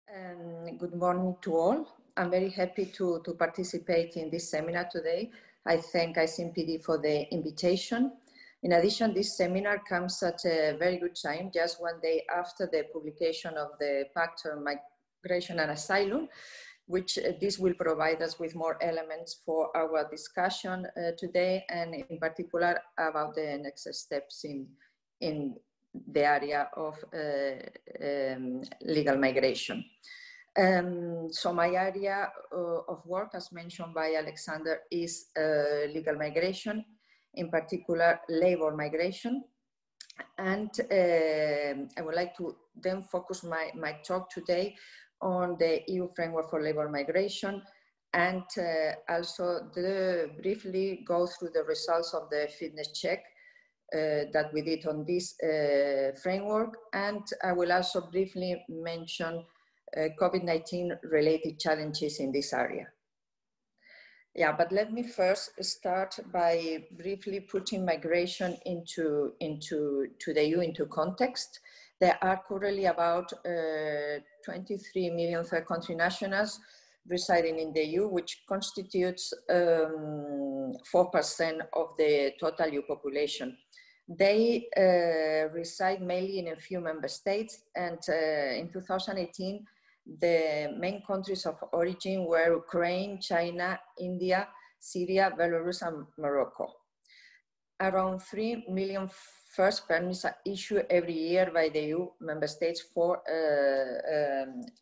Good morning to all. I'm very happy to participate in this seminar today. I thank ICMPD for the invitation. In addition, this seminar comes at a very good time, just one day after the publication of the Pact on Migration and Asylum, which this will provide us with more elements for our discussion today, and in particular about the next steps in the area of legal migration. So my area of work, as mentioned by Alexander, is legal migration, in particular labor migration. And I would like to then focus my talk today on the EU framework for labor migration, and also briefly go through the results of the fitness check that we did on this framework. And I will also briefly mention COVID-19 related challenges in this area. Yeah, but let me first start by briefly putting migration into the EU into context. There are currently about 23 million third country nationals residing in the EU, which constitutes 4% of the total EU population. They reside mainly in a few member states, and in 2018, the main countries of origin were Ukraine, China, India, Syria, Belarus, and Morocco. Around 3 million first permits are issued every year by the EU member states for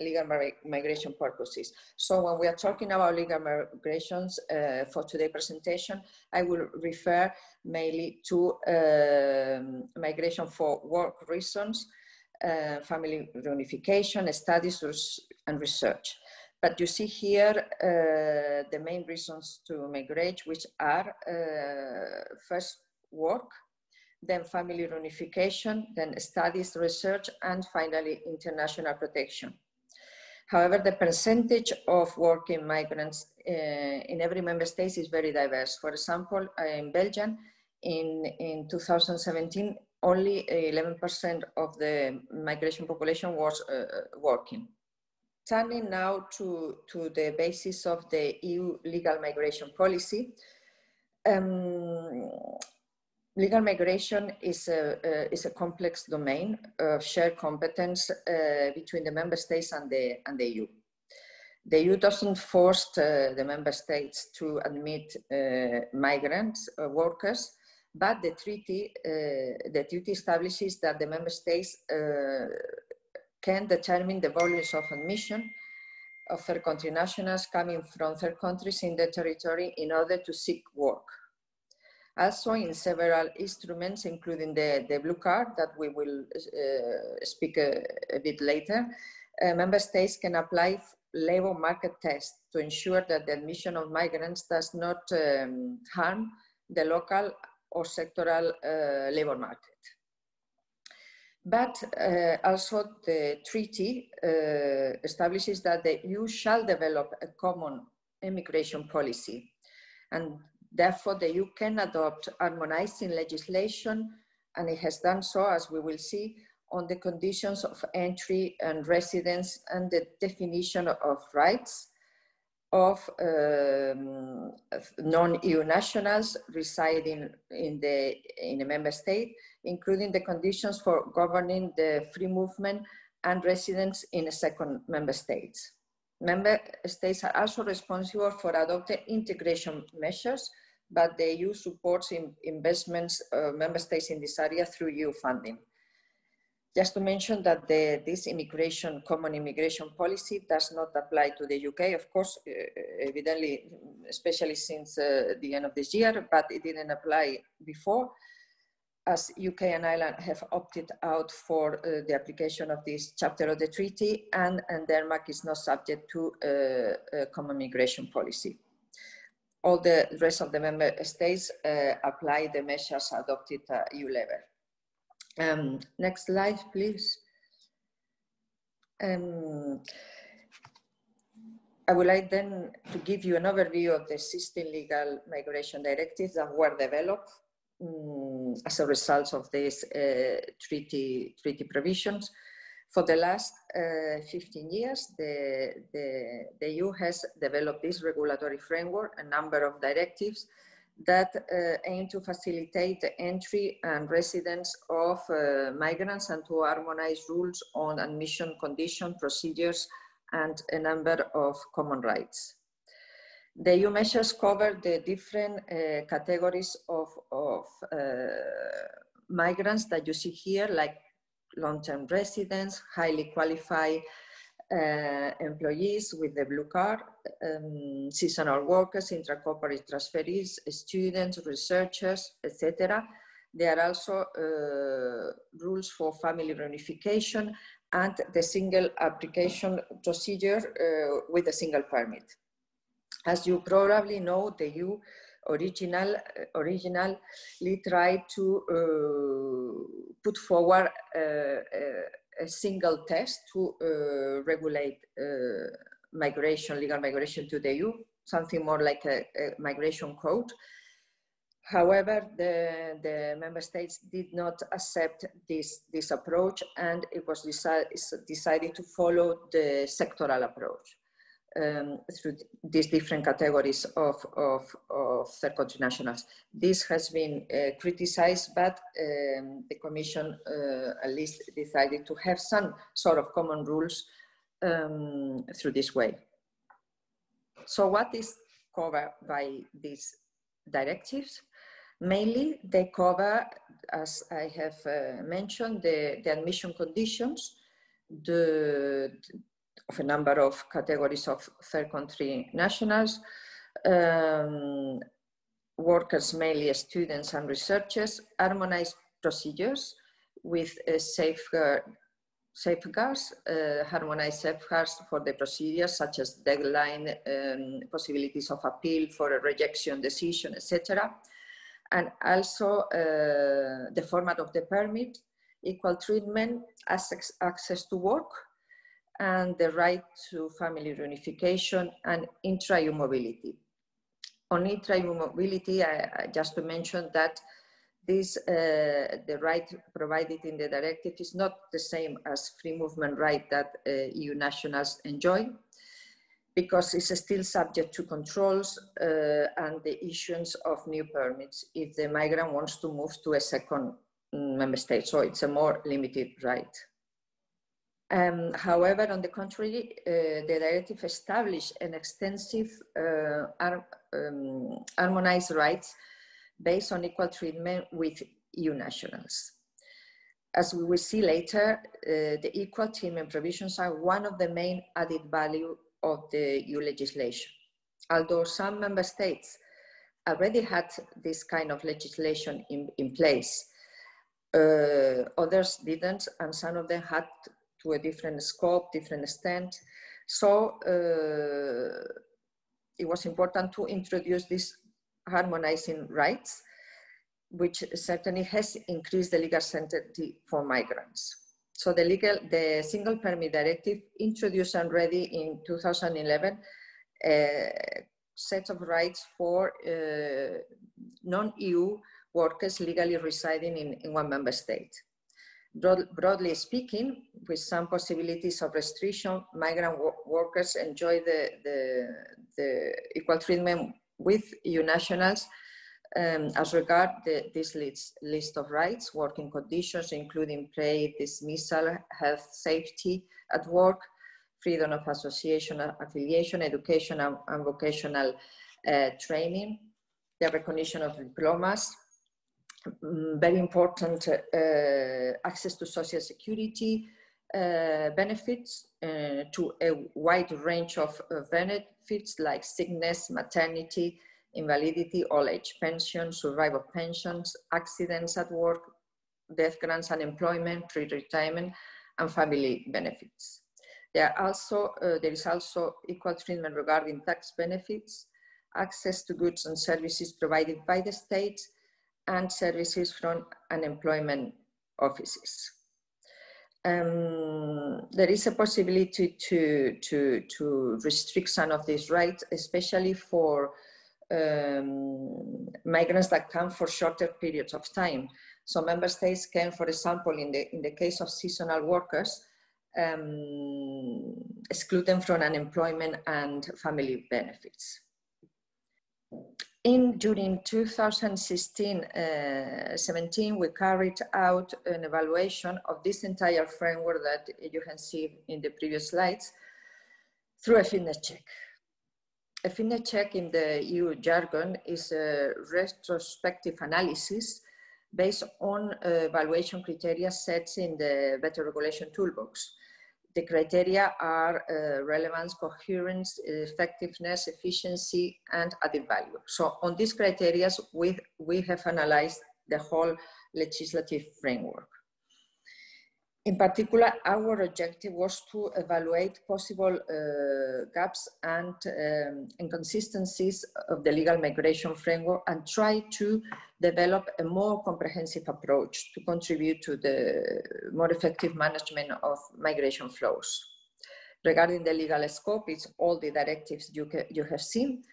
legal migration purposes. So when we are talking about legal migrations for today's presentation, I will refer mainly to migration for work reasons, family reunification, studies and research. But you see here the main reasons to migrate, which are first work, then family reunification, then studies, research, and finally international protection. However, the percentage of working migrants in every member state is very diverse. For example, in Belgium, in 2017, only 11% of the migration population was working. Turning now to the basis of the EU legal migration policy. Legal migration is a complex domain of shared competence between the member states and the EU. The EU doesn't force the member states to admit migrants or workers, but the treaty establishes that the member states can determine the volumes of admission of third country nationals coming from third countries in the territory in order to seek work. Also, in several instruments, including the blue card that we will speak a bit later, member states can apply labor market tests to ensure that the admission of migrants does not harm the local or sectoral labor market. But also the treaty establishes that the EU shall develop a common immigration policy, and therefore the EU can adopt harmonizing legislation, and it has done so, as we will see, on the conditions of entry and residence and the definition of rights of non-EU nationals residing in a member state, including the conditions for governing the free movement and residence in a second member state. Member states are also responsible for adopting integration measures, but the EU supports investments of member states in this area through EU funding. Just to mention that this common immigration policy does not apply to the UK, of course, evidently, especially since the end of this year, but it didn't apply before, as UK and Ireland have opted out for the application of this chapter of the treaty, and Denmark is not subject to a common immigration policy. All the rest of the member states apply the measures adopted at EU level. Next slide, please. I would like then to give you an overview of the existing legal migration directives that were developed as a result of these treaty provisions. For the last 15 years, the EU has developed this regulatory framework, a number of directives that aim to facilitate the entry and residence of migrants and to harmonize rules on admission conditions, procedures, and a number of common rights. The EU measures cover the different categories of migrants that you see here, like long-term residents, highly qualified employees with the blue card, seasonal workers, intra-corporate transferees, students, researchers, etc. There are also rules for family reunification and the single application procedure with a single permit. As you probably know, the EU originally tried to put forward a single test to regulate migration, legal migration to the EU, something more like a migration code. However, the member states did not accept this approach, and it was decided to follow the sectoral approach through these different categories of third country nationals. This has been criticized, but the Commission at least decided to have some sort of common rules through this way. So what is covered by these directives? Mainly, they cover, as I have mentioned, the admission conditions, of a number of categories of third country nationals, workers, mainly students and researchers, harmonized procedures with safeguards, harmonized safeguards for the procedures such as deadline, possibilities of appeal for a rejection decision, etc. And also the format of the permit, equal treatment, access to work, and the right to family reunification and intra-EU mobility. On intra-EU mobility, just to mention that this, the right provided in the directive is not the same as free movement right that EU nationals enjoy, because it's still subject to controls and the issuance of new permits if the migrant wants to move to a second member state. So it's a more limited right. However, on the contrary, the directive established an extensive harmonized rights based on equal treatment with EU nationals. As we will see later, the equal treatment provisions are one of the main added value of the EU legislation. Although some member states already had this kind of legislation in place, others didn't, and some of them had to a different scope, different extent. So it was important to introduce these harmonizing rights, which certainly has increased the legal certainty for migrants. So the Single Permit Directive introduced already in 2011 a set of rights for non-EU workers legally residing in one member state. Broadly speaking, with some possibilities of restriction, migrant workers enjoy the equal treatment with EU nationals as regard this list of rights, working conditions, including pay, dismissal, health, safety at work, freedom of association, affiliation, education and vocational training, the recognition of diplomas, very important access to social security benefits, to a wide range of benefits like sickness, maternity, invalidity, old age pension, survival pensions, accidents at work, death grants, unemployment, pre-retirement, and family benefits. There is also equal treatment regarding tax benefits, access to goods and services provided by the state, and services from unemployment offices. There is a possibility to restrict some of these rights, especially for migrants that come for shorter periods of time. So member states can, for example, in the case of seasonal workers, exclude them from unemployment and family benefits. During 2016-17, we carried out an evaluation of this entire framework that you can see in the previous slides through a fitness check. A fitness check in the EU jargon is a retrospective analysis based on evaluation criteria set in the Better Regulation Toolbox. The criteria are relevance, coherence, effectiveness, efficiency, and added value. So on these criteria, we have analyzed the whole legislative framework. In particular, our objective was to evaluate possible gaps and inconsistencies of the legal migration framework and try to develop a more comprehensive approach to contribute to the more effective management of migration flows. Regarding the legal scope, it's all the directives you have seen,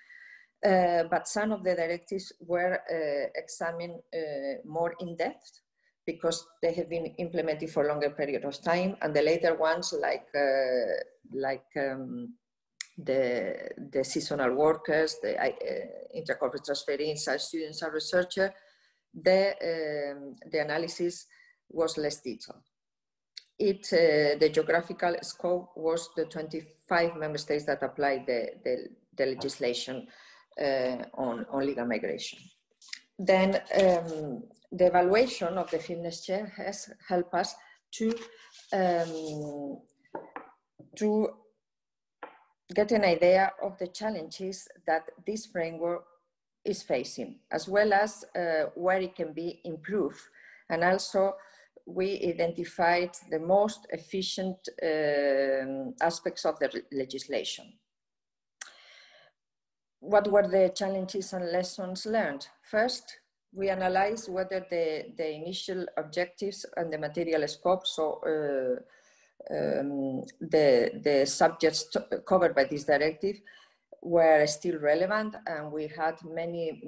but some of the directives were examined more in depth, because they have been implemented for a longer period of time, and the later ones, like the seasonal workers, the intercorporate transferees, students and researchers, the analysis was less detailed. The geographical scope was the 25 member states that applied the legislation on legal migration. Then the evaluation of the fitness check has helped us to get an idea of the challenges that this framework is facing, as well as where it can be improved. And also, we identified the most efficient aspects of the legislation. What were the challenges and lessons learned? First, we analyzed whether the initial objectives and the material scope, so the subjects covered by this directive, were still relevant, and we had many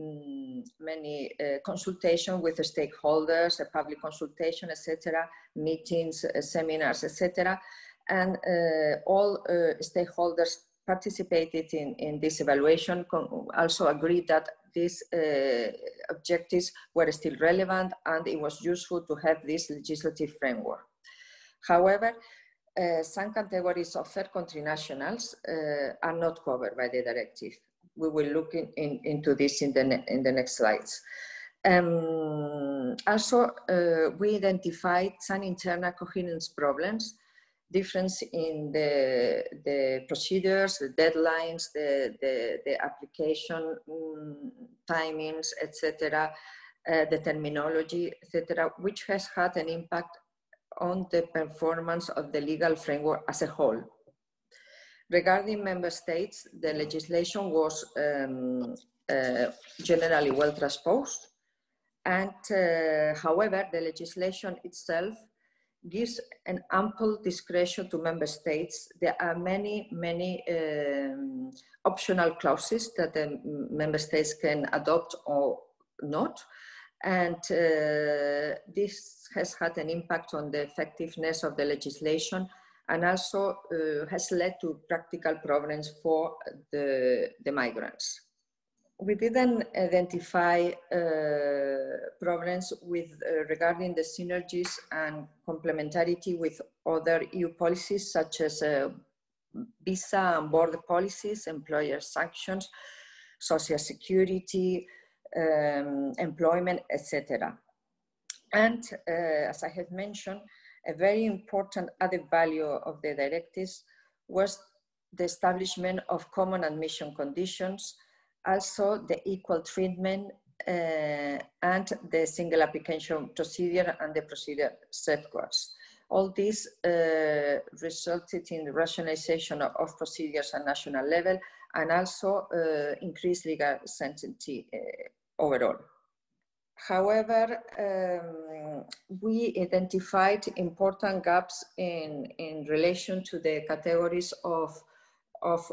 consultations with the stakeholders, a public consultation, etc., meetings, seminars, etc., and all stakeholders participated in this evaluation, also agreed that these objectives were still relevant and it was useful to have this legislative framework. However, some categories of third country nationals are not covered by the directive. We will look into this in the next slides. Also, we identified some internal coherence problems, difference in the procedures, the deadlines, the application timings, etc., the terminology, etc., which has had an impact on the performance of the legal framework as a whole. Regarding member states, the legislation was generally well transposed, and however, the legislation itself gives an ample discretion to member states. There are many optional clauses that the member states can adopt or not, and this has had an impact on the effectiveness of the legislation, and also has led to practical problems for the migrants. We didn't identify problems with regarding the synergies and complementarity with other EU policies, such as visa and border policies, employer sanctions, social security, employment, etc. And as I have mentioned, a very important added value of the directives was the establishment of common admission conditions, also the equal treatment and the single application procedure and the procedure safeguards. All this resulted in the rationalization of procedures at national level and also increased legal certainty overall. However, we identified important gaps in relation to the categories of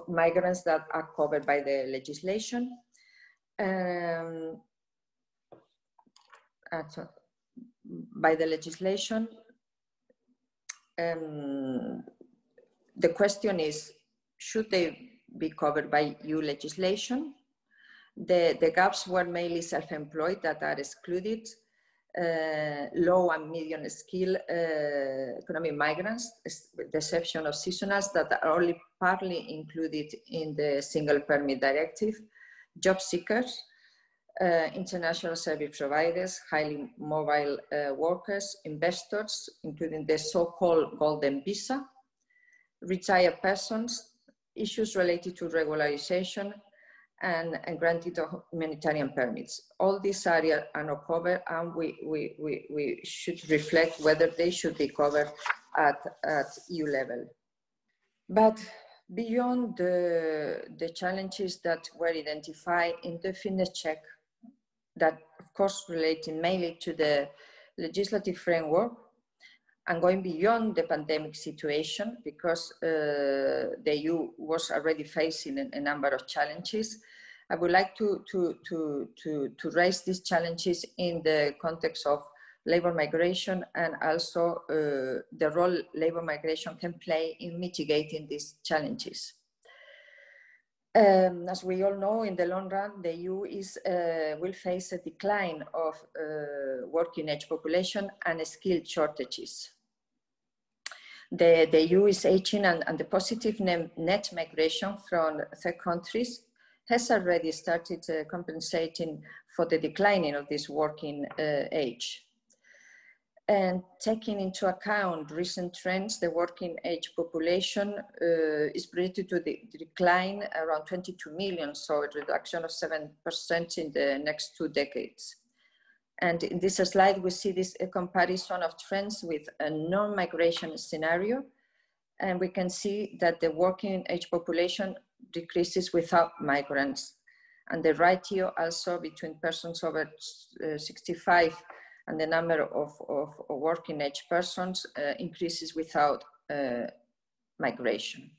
migrants that are covered by the legislation. the question is, should they be covered by EU legislation? The gaps were mainly self-employed that are excluded, low and medium skill economic migrants, with the exception of seasonals that are only partly included in the single permit directive, job seekers, international service providers, highly mobile workers, investors, including the so-called golden visa, retired persons, issues related to regularization, and granted humanitarian permits. All these areas are not covered, and we should reflect whether they should be covered at EU level. But beyond the challenges that were identified in the fitness check, that of course relating mainly to the legislative framework, and going beyond the pandemic situation, because the EU was already facing a number of challenges, I would like to raise these challenges in the context of labor migration, and also the role labor migration can play in mitigating these challenges. As we all know, in the long run, the EU will face a decline of working age population and skill shortages. The EU is aging, and the positive net migration from third countries has already started compensating for the declining of this working age. And taking into account recent trends, the working age population is predicted to decline around 22 million, so a reduction of 7% in the next 2 decades. And in this slide, we see this comparison of trends with a non-migration scenario. And we can see that the working age population decreases without migrants. And the ratio also between persons over 65 and the number of working age persons increases without migration.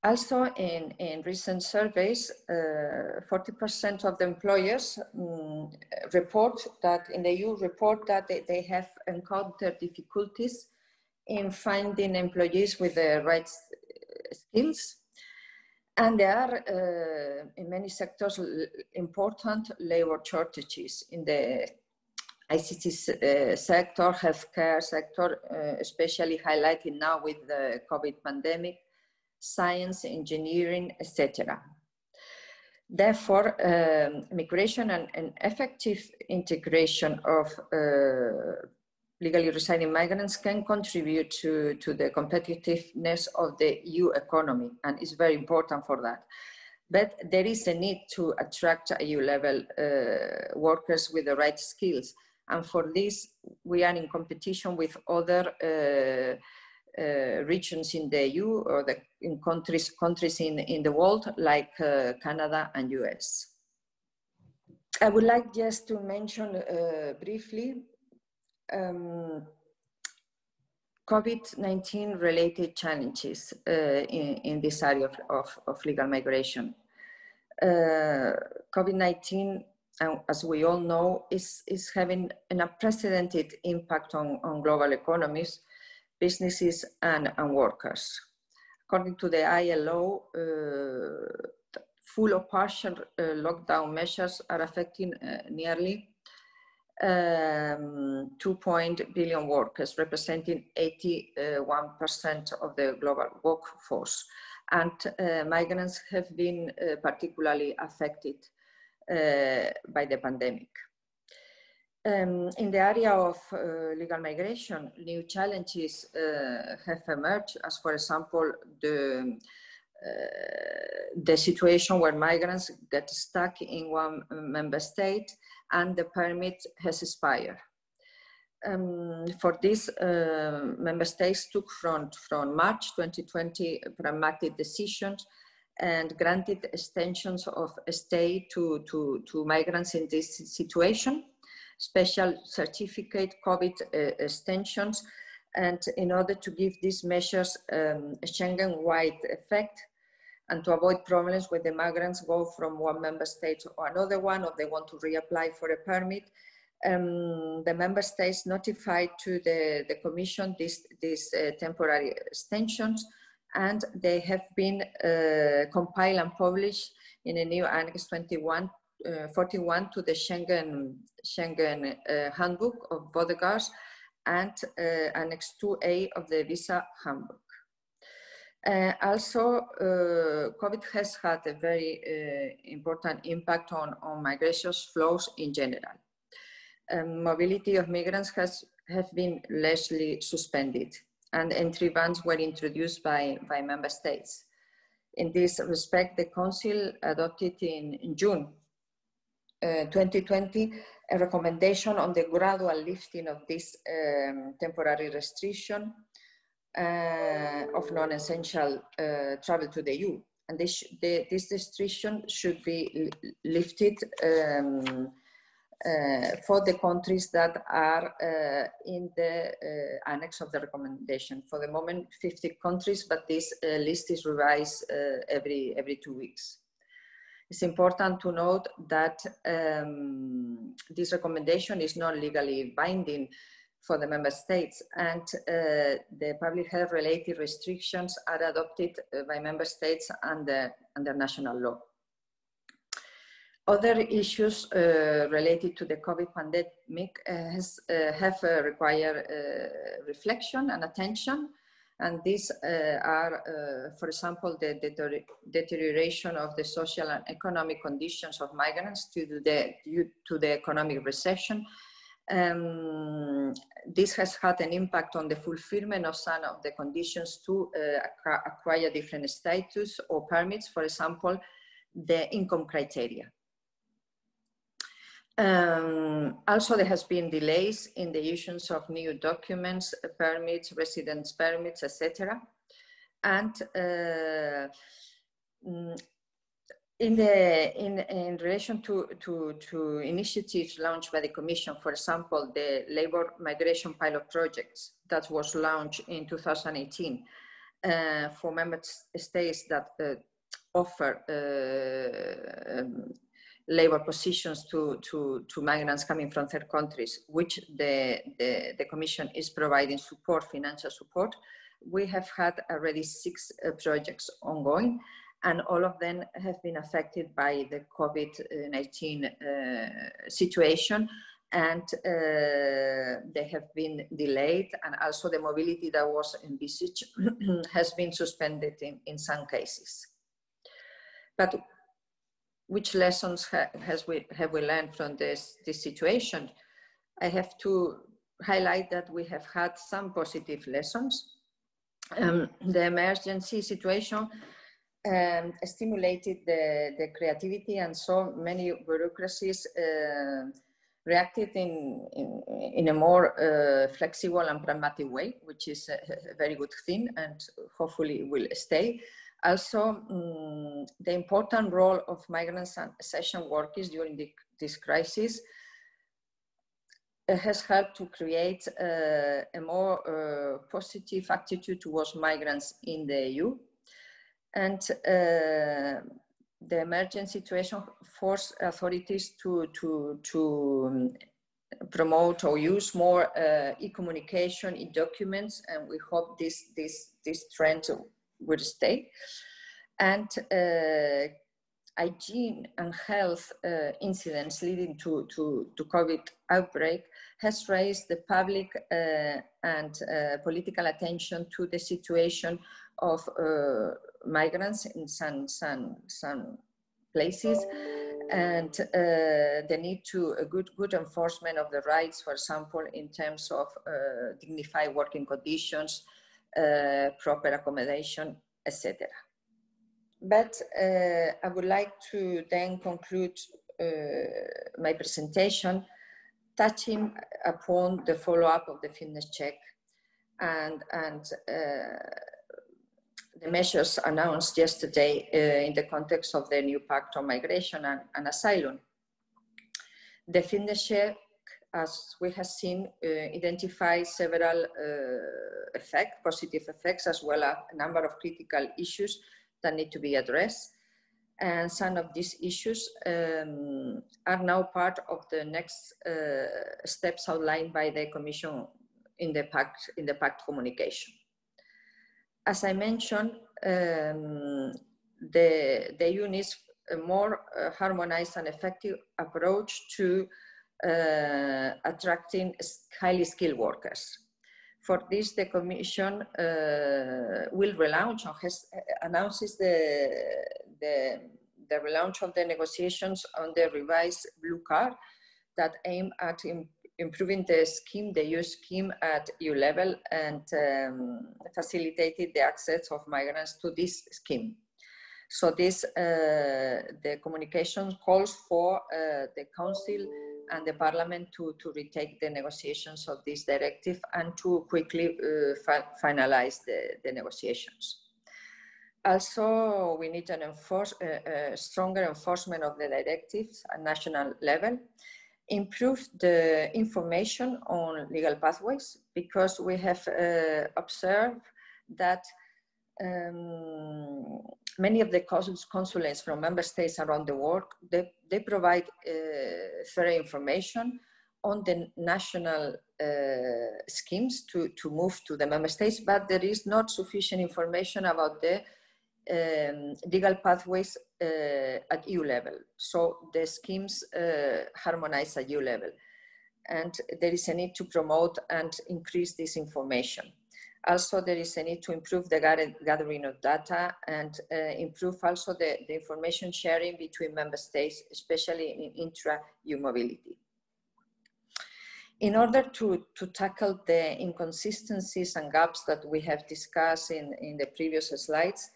Also, in recent surveys, 40% of the employers report that in the EU report that they have encountered difficulties in finding employees with the right skills. And there are, in many sectors, important labor shortages in the ICT sector, healthcare sector, especially highlighted now with the COVID pandemic, science, engineering, etc. Therefore, migration and effective integration of legally residing migrants can contribute to the competitiveness of the EU economy, and is very important for that. But there is a need to attract EU-level workers with the right skills. And for this, we are in competition with other regions in the EU, or in countries in the world, like Canada and US. I would like just to mention briefly COVID-19 related challenges in this area of legal migration. COVID-19, as we all know, is having an unprecedented impact on global economies, businesses and workers. According to the ILO, full or partial lockdown measures are affecting nearly 2 billion workers, representing 81% of the global workforce. And migrants have been particularly affected by the pandemic. In the area of legal migration, new challenges have emerged, as for example, the situation where migrants get stuck in one member state and the permit has expired. For this, member states took from March 2020 pragmatic decisions and granted extensions of stay to migrants in this situation, special certificate COVID extensions, and in order to give these measures a Schengen-wide effect and to avoid problems when the migrants go from one member state to another one, or they want to reapply for a permit, The member states notified to the Commission these temporary extensions, and they have been compiled and published in a new Annex 41 to the Schengen Handbook of Bodegas and Annex 2A of the Visa Handbook. Also, COVID has had a very important impact on migration flows in general. Mobility of migrants have been largely suspended, and entry bans were introduced by member states. In this respect, the Council adopted in June 2020 a recommendation on the gradual lifting of this temporary restriction of non-essential travel to the EU. And this restriction should be lifted for the countries that are in the annex of the recommendation. For the moment, 50 countries, but this list is revised every 2 weeks. It's important to note that this recommendation is not legally binding for the member states, and the public health related restrictions are adopted by member states under national law. Other issues related to the COVID pandemic have required reflection and attention, and these are, for example, the deterioration of the social and economic conditions of migrants due to the economic recession. This has had an impact on the fulfillment of some of the conditions to acquire different status or permits, for example, the income criteria. Also, there has been delays in the issuance of new documents, permits, residence permits, etc. And in relation to initiatives launched by the Commission, for example, the Labour Migration Pilot Projects that was launched in 2018 for member states that offer labor positions to migrants coming from third countries, which the Commission is providing support, financial support. We have had already 6 projects ongoing, and all of them have been affected by the COVID-19 situation, and they have been delayed, and also the mobility that was envisaged has been suspended in some cases. But which lessons have we learned from this situation? I have to highlight that we have had some positive lessons. The emergency situation stimulated the creativity, and so many bureaucracies reacted in a more flexible and pragmatic way, which is a very good thing and hopefully will stay. Also, the important role of migrants and essential workers during this crisis has helped to create a more positive attitude towards migrants in the EU. And the emergency situation forced authorities to promote or use more e-communication, e-documents, and we hope this trend will stay. And hygiene and health incidents leading to COVID outbreak has raised the public and political attention to the situation of migrants in some places, and the need to a good enforcement of the rights, for example, in terms of dignified working conditions, proper accommodation, etc. But I would like to then conclude my presentation touching upon the follow-up of the fitness check and the measures announced yesterday in the context of the new Pact on Migration and Asylum. The fitness check, as we have seen, identifies several positive effects, as well as a number of critical issues that need to be addressed. And some of these issues are now part of the next steps outlined by the Commission in the pact communication. As I mentioned, the EU needs a more harmonized and effective approach to attracting highly skilled workers. For this, the Commission will relaunch or has announces the relaunch of the negotiations on the revised Blue Card that aim at improving the EU scheme at EU level and facilitated the access of migrants to this scheme. So this, the communication calls for the Council and the Parliament to retake the negotiations of this directive and to quickly finalize the negotiations. Also, we need a stronger enforcement of the directives at national level, improve the information on legal pathways, because we have observed that many of the consulates from member states around the world, they provide fair information on the national schemes to move to the member states, but there is not sufficient information about the legal pathways at EU level. So the schemes harmonize at EU level. And there is a need to promote and increase this information. Also, there is a need to improve the gathering of data and improve also the information sharing between member states, especially in intra-EU mobility. In order to tackle the inconsistencies and gaps that we have discussed in the previous slides,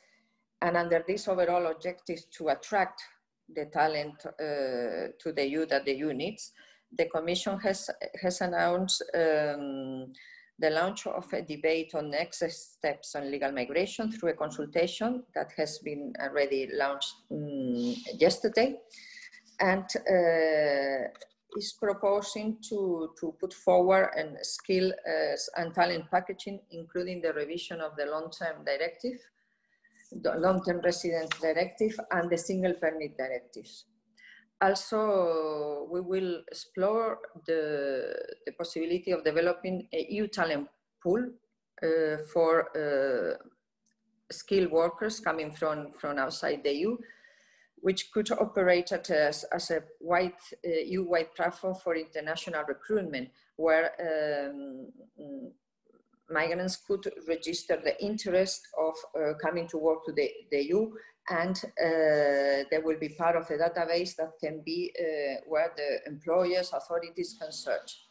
and under this overall objective to attract the talent to the EU that the EU needs, the Commission has announced the launch of a debate on next steps on legal migration through a consultation that has been already launched yesterday, and is proposing to put forward a skill and talent packaging, including the revision of the long-term directive, the long-term residence directive, and the single permit directives. Also, we will explore the possibility of developing a EU talent pool for skilled workers coming from outside the EU, which could operate as a EU-wide platform for international recruitment, where migrants could register the interest of coming to work to the EU, and they will be part of a database that can be where the employers, authorities can search.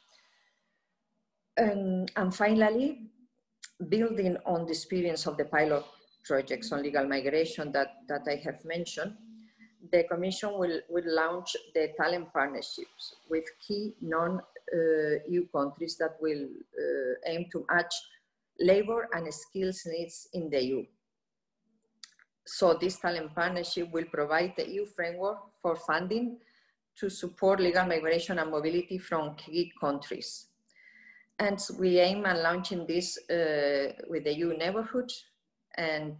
And finally, building on the experience of the pilot projects on legal migration that I have mentioned, the Commission will launch the talent partnerships with key non-EU countries that will aim to match labor and skills needs in the EU. So this talent partnership will provide the EU framework for funding to support legal migration and mobility from key countries. And we aim at launching this with the EU neighborhood. And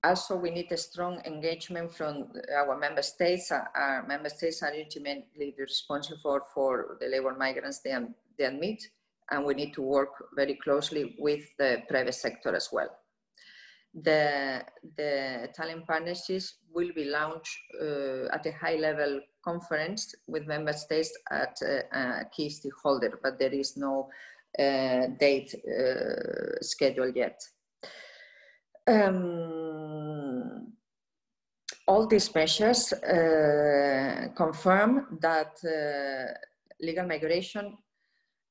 also we need a strong engagement from our member states. Our member states are ultimately responsible for the labor migrants they admit. And we need to work very closely with the private sector as well. The talent partnerships will be launched at a high-level conference with member states at a key stakeholder, but there is no date scheduled yet. All these measures confirm that legal migration,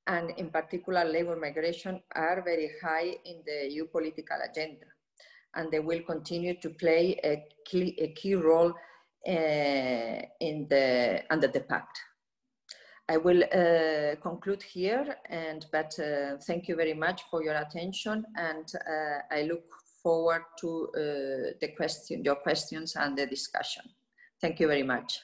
and in particular labor migration, are very high in the EU political agenda, and they will continue to play a key role under the pact. I will conclude here, but thank you very much for your attention, and I look forward to your questions and the discussion. Thank you very much.